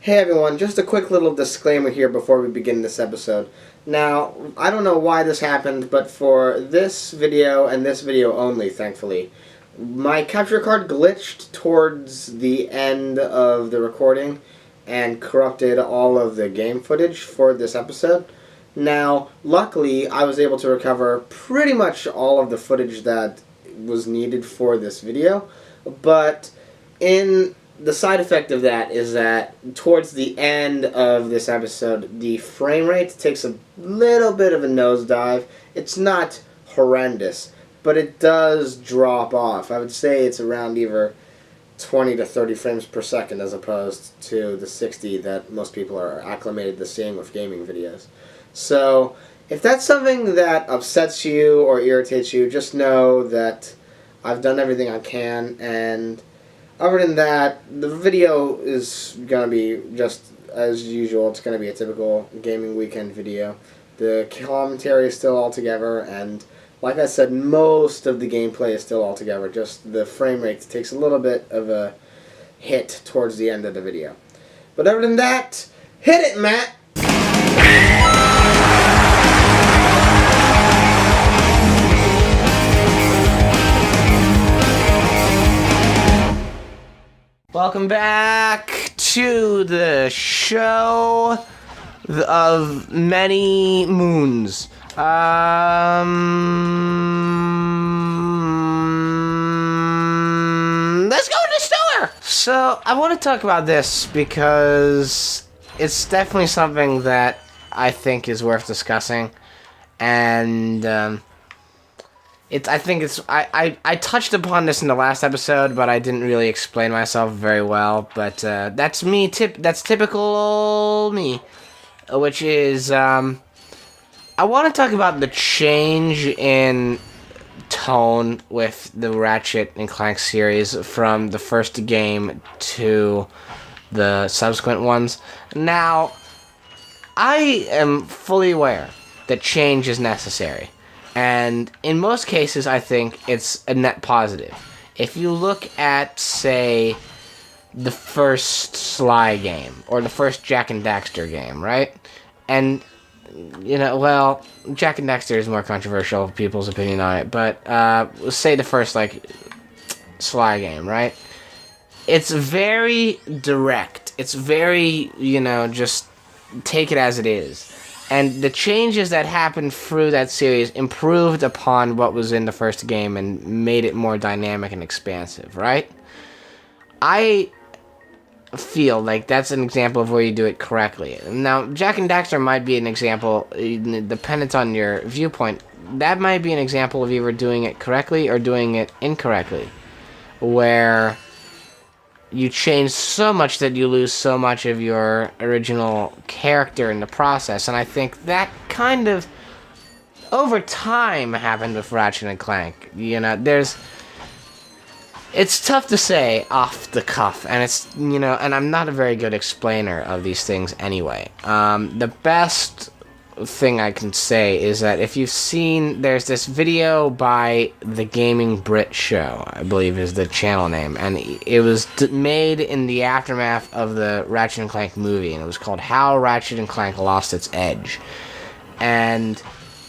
Hey everyone, just a quick little disclaimer here before we begin this episode. Now, I don't know why this happened, but for this video and this video only, thankfully, my capture card glitched towards the end of the recording and corrupted all of the game footage for this episode. Now, luckily, I was able to recover pretty much all of the footage that was needed for this video, but the side effect of that is that towards the end of this episode, the frame rate takes a little bit of a nosedive. It's not horrendous, but it does drop off. I would say it's around either 20 to 30 frames per second as opposed to the 60 that most people are acclimated to seeing with gaming videos. So, if that's something that upsets you or irritates you, just know that I've done everything I can, and other than that, the video is going to be just as usual. It's going to be a typical gaming weekend video. The commentary is still all together, and like I said, most of the gameplay is still all together. Just the frame rate takes a little bit of a hit towards the end of the video. But other than that, hit it, Matt! Welcome back to the show of many moons. Let's go to the store! So, I want to talk about this because it's definitely something that I think is worth discussing. And, I touched upon this in the last episode, but I didn't really explain myself very well. But that's me. That's typical me, which is I want to talk about the change in tone with the Ratchet and Clank series from the first game to the subsequent ones. Now, I am fully aware that change is necessary. And in most cases, I think it's a net positive. If you look at, say, the first Sly game, or the first Jak and Daxter game, right? And, Jak and Daxter is more controversial, people's opinion on it, but, say the first, Sly game, right? It's very direct. It's very, just take it as it is. And the changes that happened through that series improved upon what was in the first game and made it more dynamic and expansive, right? I feel like that's an example of where you do it correctly. Now, Jak and Daxter might be an example, dependent on your viewpoint. That might be an example of either doing it correctly or doing it incorrectly, where you change so much that you lose so much of your original character in the process. And I think that kind of, over time, happened with Ratchet and Clank. It's tough to say off the cuff, and and I'm not a very good explainer of these things anyway. The best thing I can say is that if you've seen, there's this video by the Gaming Brit Show, I believe is the channel name, and it was made in the aftermath of the Ratchet and Clank movie, and it was called How Ratchet and Clank Lost Its Edge. And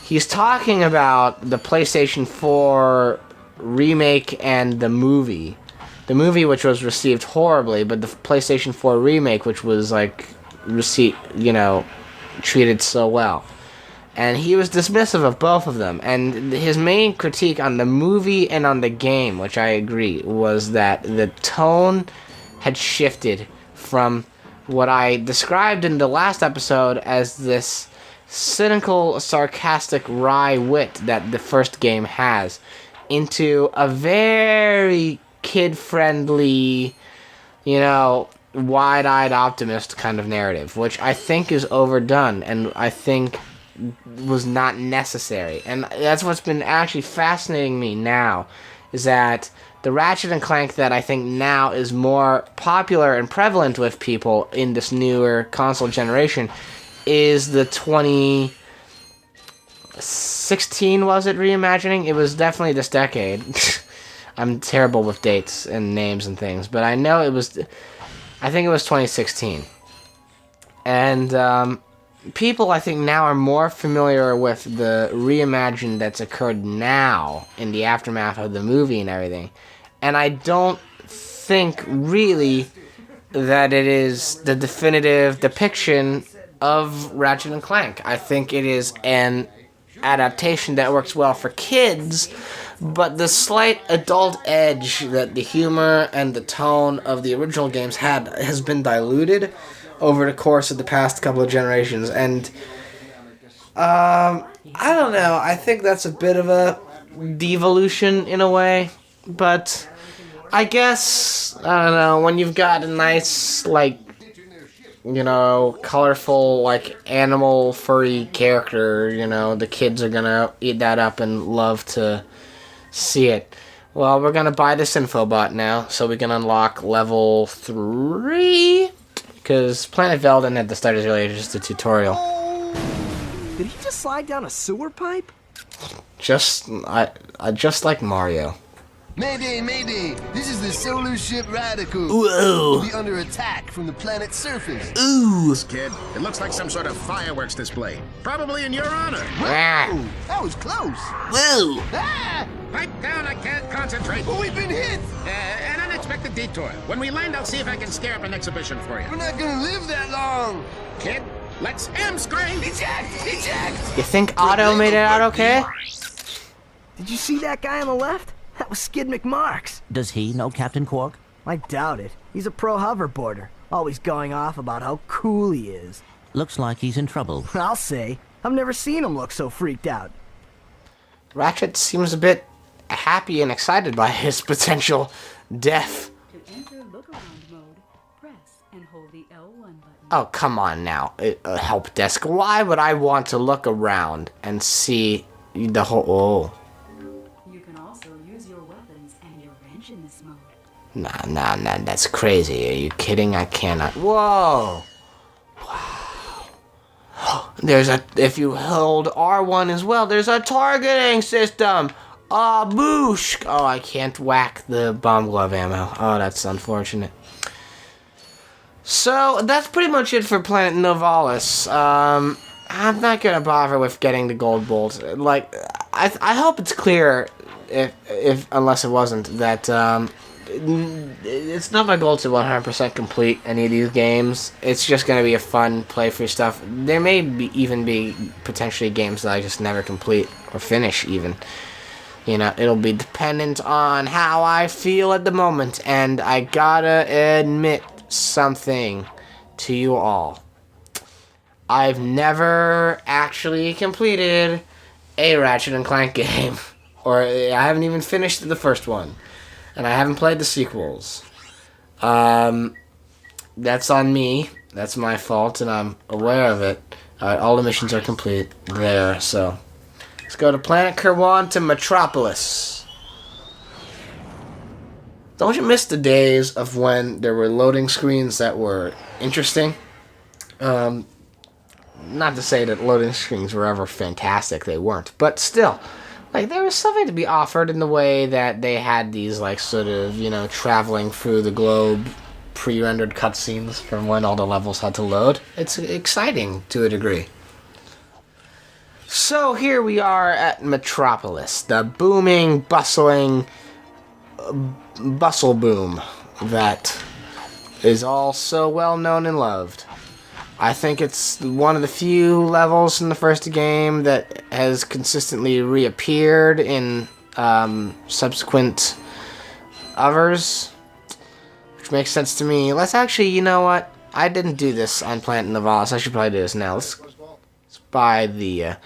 he's talking about the PlayStation 4 remake and the movie which was received horribly, but the PlayStation 4 remake, which was treated so well. And he was dismissive of both of them. And his main critique on the movie and on the game, which I agree, was that the tone had shifted from what I described in the last episode as this cynical, sarcastic, wry wit that the first game has, into a very kid-friendly, wide-eyed optimist kind of narrative, which I think is overdone and I think was not necessary. And that's what's been actually fascinating me now, is that the Ratchet and Clank that I think now is more popular and prevalent with people in this newer console generation is the 2016, was it, reimagining? It was definitely this decade. I'm terrible with dates and names and things, but I know I think it was 2016. And people, I think, now are more familiar with the reimagining that's occurred now in the aftermath of the movie and everything. And I don't think, really, that it is the definitive depiction of Ratchet and Clank. I think it is an adaptation that works well for kids, but the slight adult edge that the humor and the tone of the original games had has been diluted over the course of the past couple of generations. And I don't know, I think that's a bit of a devolution in a way, but I guess, I don't know, when you've got a nice, like, you know, colorful, like, animal furry character, you know, the kids are gonna eat that up and love to see it. Well, we're gonna buy this infobot now, so we can unlock level 3, because Planet Velden at the start is really just a tutorial. Did he just slide down a sewer pipe? Just like Mario. Mayday, mayday! This is the solar ship Radical. Whoa! We'll be under attack from the planet's surface. Ooh! Kid, it looks like some sort of fireworks display. Probably in your honor. Whoa! That was close. Whoa! Ah! Pipe down, I can't concentrate. But we've been hit! An unexpected detour. When we land, I'll see if I can scare up an exhibition for you. We're not gonna live that long. Kid, let's M-screen! Eject! Eject! You think Otto made it out okay? Did you see that guy on the left? That was Skid McMarx. Does he know Captain Quark? I doubt it. He's a pro hoverboarder, always going off about how cool he is. Looks like he's in trouble. I'll say. I've never seen him look so freaked out. Ratchet seems a bit happy and excited by his potential death. To enter look-around mode, press and hold the L1 button. Oh, come on now. Help desk. Why would I want to look around and see the whole... Oh. You can also use your weapons and your wrench in this mode. Nah, that's crazy. Are you kidding? I cannot. Whoa! Wow. If you hold R1 as well, there's a targeting system! Ah, boosh! Oh, I can't whack the bomb glove ammo. Oh, that's unfortunate. So, that's pretty much it for Planet Novalis. I'm not gonna bother with getting the gold bolt. Like, I hope it's clear, if unless it wasn't, that it's not my goal to 100% complete any of these games. It's just gonna be a fun playthrough stuff. There may even be potentially games that I just never complete or finish even. You know, it'll be dependent on how I feel at the moment, and I gotta admit something to you all. I've never actually completed a Ratchet and Clank game, or I haven't even finished the first one, and I haven't played the sequels. That's on me. That's my fault, and I'm aware of it. All the missions are complete there, so let's go to Planet Kerwan to Metropolis. Don't you miss the days of when there were loading screens that were interesting? Not to say that loading screens were ever fantastic, they weren't, but still, like, there was something to be offered in the way that they had these, like, sort of, you know, traveling through the globe pre-rendered cutscenes from when all the levels had to load. It's exciting to a degree. So here we are at Metropolis, the booming, bustling bustle boom that is all so well known and loved. I think it's one of the few levels in the first game that has consistently reappeared in subsequent others, which makes sense to me. Let's actually, you know what? I didn't do this on Planet Novalis. I should probably do this now. Let's buy the...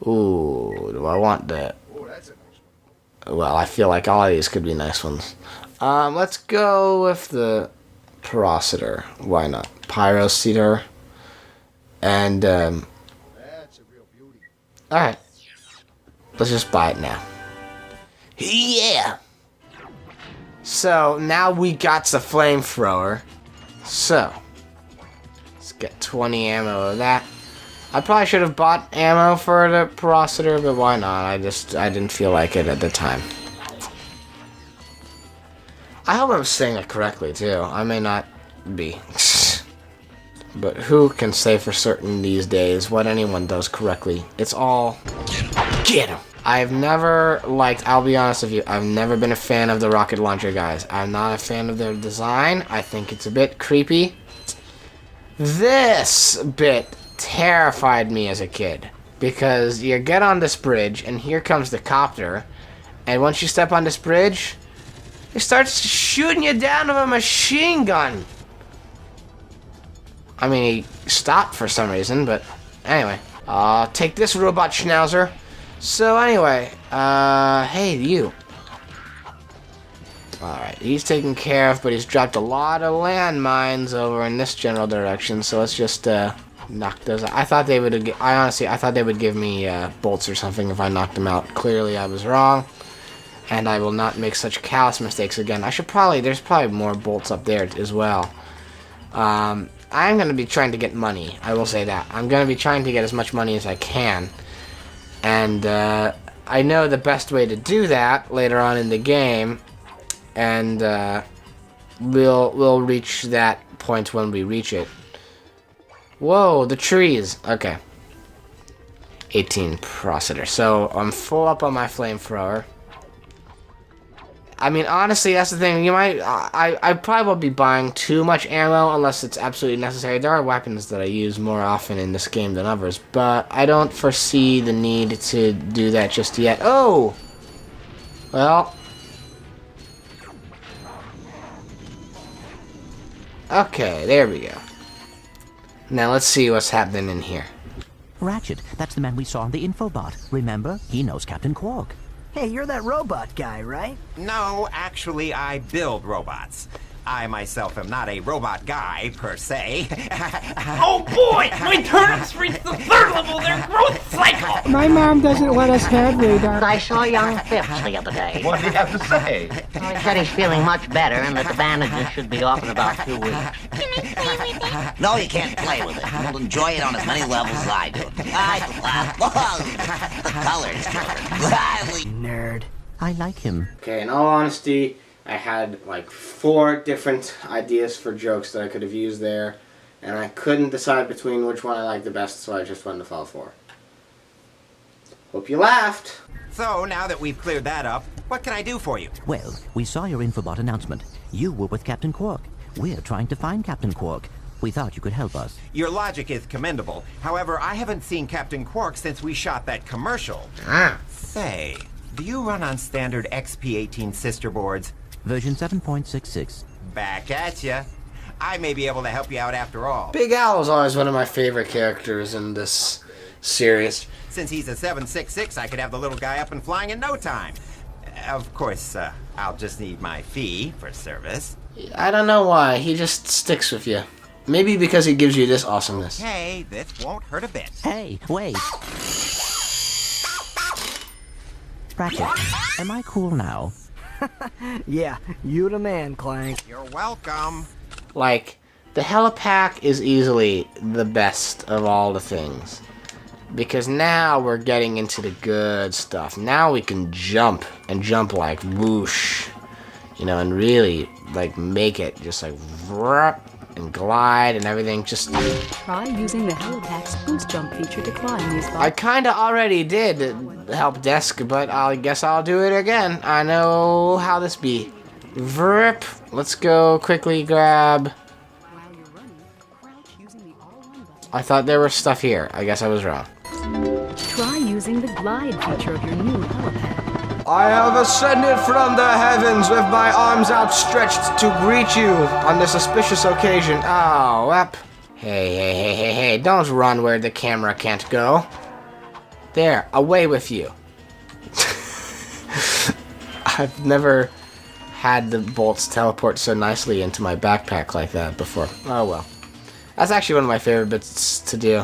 ooh, do I want the... Well, I feel like all of these could be nice ones. Let's go with the Pyroceter. Why not? Pyroceter. And, alright. Let's just buy it now. Yeah! So, now we got the flamethrower. So, let's get 20 ammo of that. I probably should have bought ammo for the Pyroceter, but why not? I didn't feel like it at the time. I hope I'm saying it correctly, too. I may not be. But who can say for certain these days what anyone does correctly? It's all... Get him! I've never liked... I'll be honest with you. I've never been a fan of the rocket launcher guys. I'm not a fan of their design. I think it's a bit creepy. This bit terrified me as a kid. Because you get on this bridge, and here comes the copter. And once you step on this bridge, it starts shooting you down with a machine gun. I mean, he stopped for some reason, but anyway. Take this, robot schnauzer. So anyway, hey, you. Alright, he's taken care of, but he's dropped a lot of landmines over in this general direction, so let's just, knock those out. I thought they would, I thought they would give me, bolts or something if I knocked them out. Clearly, I was wrong. And I will not make such callous mistakes again. There's probably more bolts up there as well. I'm going to be trying to get money. I will say that. I'm going to be trying to get as much money as I can. And I know the best way to do that later on in the game. And we'll reach that point when we reach it. Whoa, the trees. Okay. 18 processor. So I'm full up on my flamethrower. I mean, honestly, that's the thing. You might, I probably won't be buying too much ammo unless it's absolutely necessary. There are weapons that I use more often in this game than others, but I don't foresee the need to do that just yet. Oh! Well. Okay, there we go. Now let's see what's happening in here. Ratchet, that's the man we saw on the infobot. Remember? He knows Captain Quark. Hey, you're that robot guy, right? No, actually, I build robots. I myself am not a robot guy, per se. Oh boy! My turnips reached the third level of their growth cycle! My mom doesn't let us have radar. I saw young Phipps the other day. What did he have to say? Well, he said he's feeling much better and that the bandages should be off in about 2 weeks. Can I play with it? No, you can't play with it. You'll enjoy it on as many levels as I do. The colors. Nerd. I like him. Okay, in all honesty, I had like 4 different ideas for jokes that I could have used there, and I couldn't decide between which one I liked the best, so I just went to Fall 4. Hope you laughed! So, now that we've cleared that up, what can I do for you? Well, we saw your infobot announcement. You were with Captain Quark. We're trying to find Captain Quark. We thought you could help us. Your logic is commendable. However, I haven't seen Captain Quark since we shot that commercial. Say, do you run on standard XP18 sister boards? Version 7.66. Back at ya. I may be able to help you out after all. Big Al is always one of my favorite characters in this series. Since he's a 766, I could have the little guy up and flying in no time. Of course, I'll just need my fee for service. I don't know why, he just sticks with you. Maybe because he gives you this awesomeness. Hey, this won't hurt a bit. Hey, wait. Ratchet, am I cool now? Yeah, you the man, Clank. You're welcome. Like, the helipack is easily the best of all the things. Because now we're getting into the good stuff. Now we can jump, and jump like whoosh. You know, and really, like, make it just like vrp, and glide and everything. Just Try using the helipack's boost jump feature to climb these I kinda already did the help desk, but I guess I'll do it again. I know how this be. Vrp. Let's go quickly grab. While you're running, crouch using the R1 button. I thought there was stuff here. I guess I was wrong. Try using the glide feature of your new helipad. I have ascended from the heavens with my arms outstretched to greet you on this auspicious occasion. Oh, ep. Hey, don't run where the camera can't go. There, away with you. I've never had the bolts teleport so nicely into my backpack like that before. Oh well. That's actually one of my favorite bits to do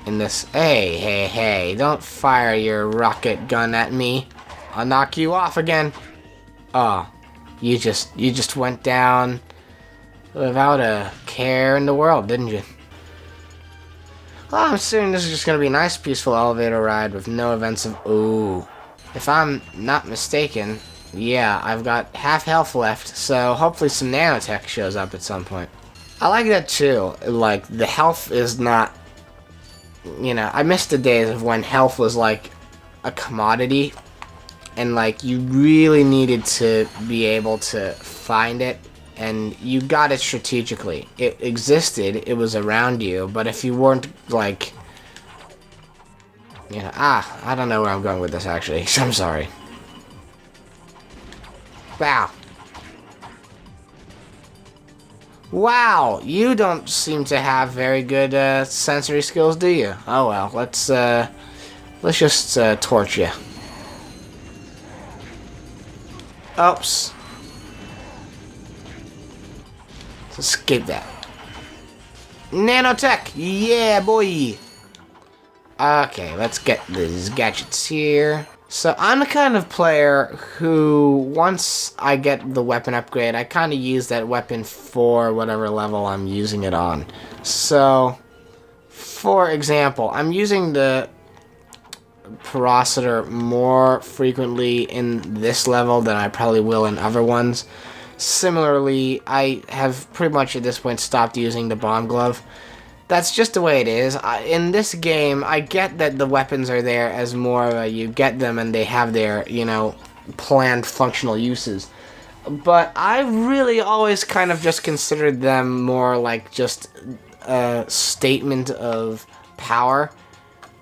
in this. Hey, don't fire your rocket gun at me. I'll knock you off again. Oh, you just went down without a care in the world, didn't you? Well, I'm assuming this is just gonna be a nice, peaceful elevator ride with no events of ooh. If I'm not mistaken, yeah, I've got half health left, so hopefully some nanotech shows up at some point. I like that too. Like, the health is not... You know, I miss the days of when health was like a commodity. And like, you really needed to be able to find it. And you got it strategically. It existed, it was around you. But if you weren't like... You know, I don't know where I'm going with this actually. I'm sorry. Wow. Wow, you don't seem to have very good sensory skills, do you? Oh well, let's just torch you. Oops. Let's escape that. Nanotech, yeah, boy. Okay, let's get these gadgets here. So I'm the kind of player who, once I get the weapon upgrade, I kind of use that weapon for whatever level I'm using it on. So, for example, I'm using the Parasitor more frequently in this level than I probably will in other ones. Similarly, I have pretty much at this point stopped using the Bomb Glove. That's just the way it is. In this game, I get that the weapons are there as more you get them and they have their, you know, planned functional uses. But I really always kind of just considered them more like just a statement of power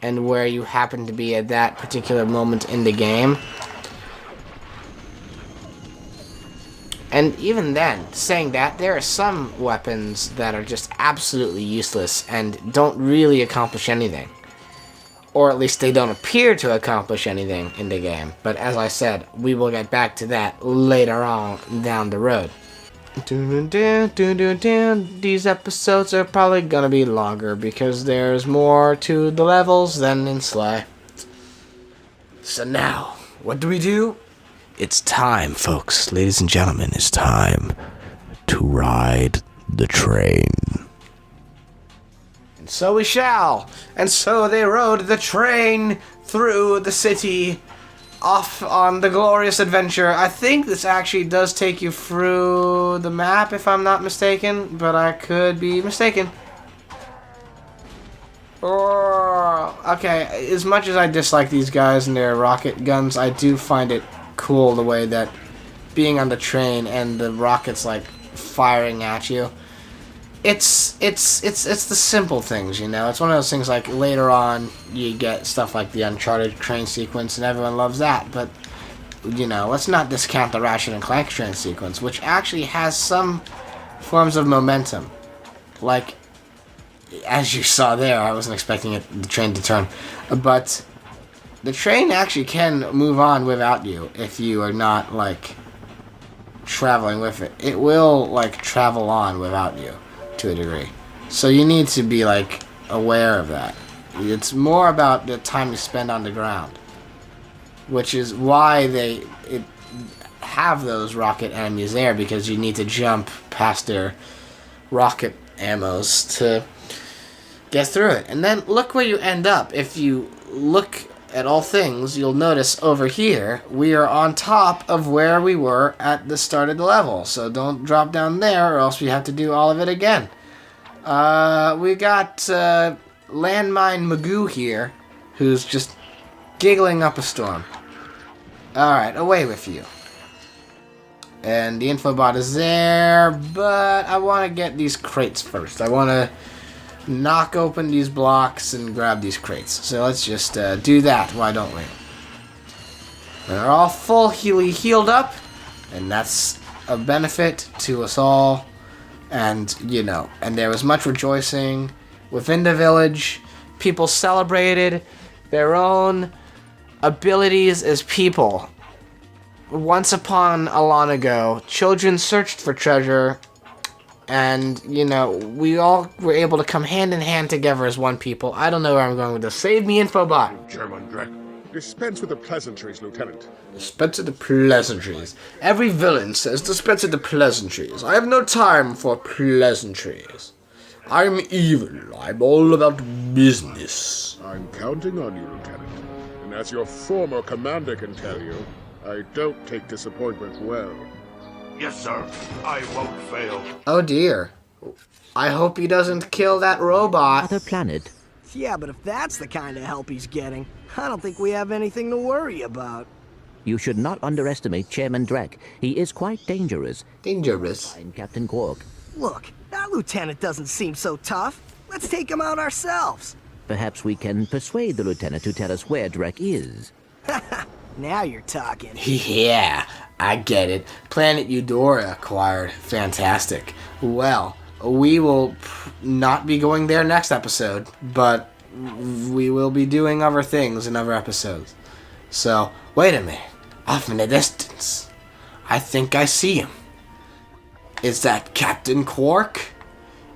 and where you happen to be at that particular moment in the game. And even then, saying that, there are some weapons that are just absolutely useless and don't really accomplish anything. Or at least they don't appear to accomplish anything in the game. But as I said, we will get back to that later on down the road. These episodes are probably gonna be longer because there's more to the levels than in Sly. So now, what do? It's time, folks. Ladies and gentlemen, it's time to ride the train. And so we shall. And so they rode the train through the city, off on the glorious adventure. I think this actually does take you through the map, if I'm not mistaken, but I could be mistaken. Okay, as much as I dislike these guys and their rocket guns, I do find it cool the way that being on the train and the rockets like firing at you. It's the simple things, you know. It's one of those things like later on you get stuff like the Uncharted train sequence and everyone loves that, but you know, let's not discount the Ratchet and Clank train sequence, which actually has some forms of momentum. Like, as you saw there, I wasn't expecting the train to turn, but the train actually can move on without you if you are not, like, traveling with it. It will, like, travel on without you, to a degree. So you need to be, like, aware of that. It's more about the time you spend on the ground, which is why they have those rocket enemies there, because you need to jump past their rocket ammos to get through it. And then look where you end up. If you look at all things, you'll notice over here we are on top of where we were at the start of the level. So don't drop down there or else we have to do all of it again. We got Landmine Magoo here, who's just giggling up a storm. Alright, away with you. And the infobot is there, but I want to get these crates first. I want to knock open these blocks and grab these crates. So let's just do that, why don't we? They're all full healed up, and that's a benefit to us all. And, you know, and there was much rejoicing within the village. People celebrated their own abilities as people. Once upon a long ago, children searched for treasure. And, you know, we all were able to come hand in hand together as one people. I don't know where I'm going with this. Save me, Infobot! German dreck. Dispense with the pleasantries, Lieutenant. Dispense with the pleasantries. Every villain says dispense with the pleasantries. I have no time for pleasantries. I'm evil. I'm all about business. I'm counting on you, Lieutenant. And as your former commander can tell you, I don't take disappointment well. Yes, sir. I won't fail. Oh dear. I hope he doesn't kill that robot. Other planet. Yeah, but if that's the kind of help he's getting, I don't think we have anything to worry about. You should not underestimate Chairman Drek. He is quite dangerous. Dangerous. And Captain Quark. Look, that lieutenant doesn't seem so tough. Let's take him out ourselves. Perhaps we can persuade the lieutenant to tell us where Drek is. Now you're talking. Yeah, I get it. Planet Eudora acquired. Fantastic. Well, we will not be going there next episode, but we will be doing other things in other episodes. So, wait a minute. Off in the distance. I think I see him. Is that Captain Quark?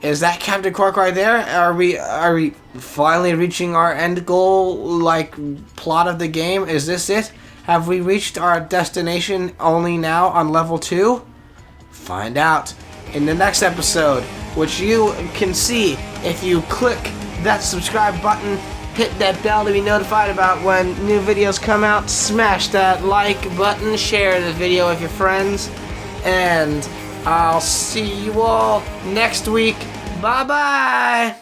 Is that Captain Quark right there? Are we finally reaching our end goal, like, plot of the game? Is this it? Have we reached our destination only now on level 2? Find out in the next episode, which you can see if you click that subscribe button, hit that bell to be notified about when new videos come out, smash that like button, share the video with your friends, and I'll see you all next week. Bye-bye!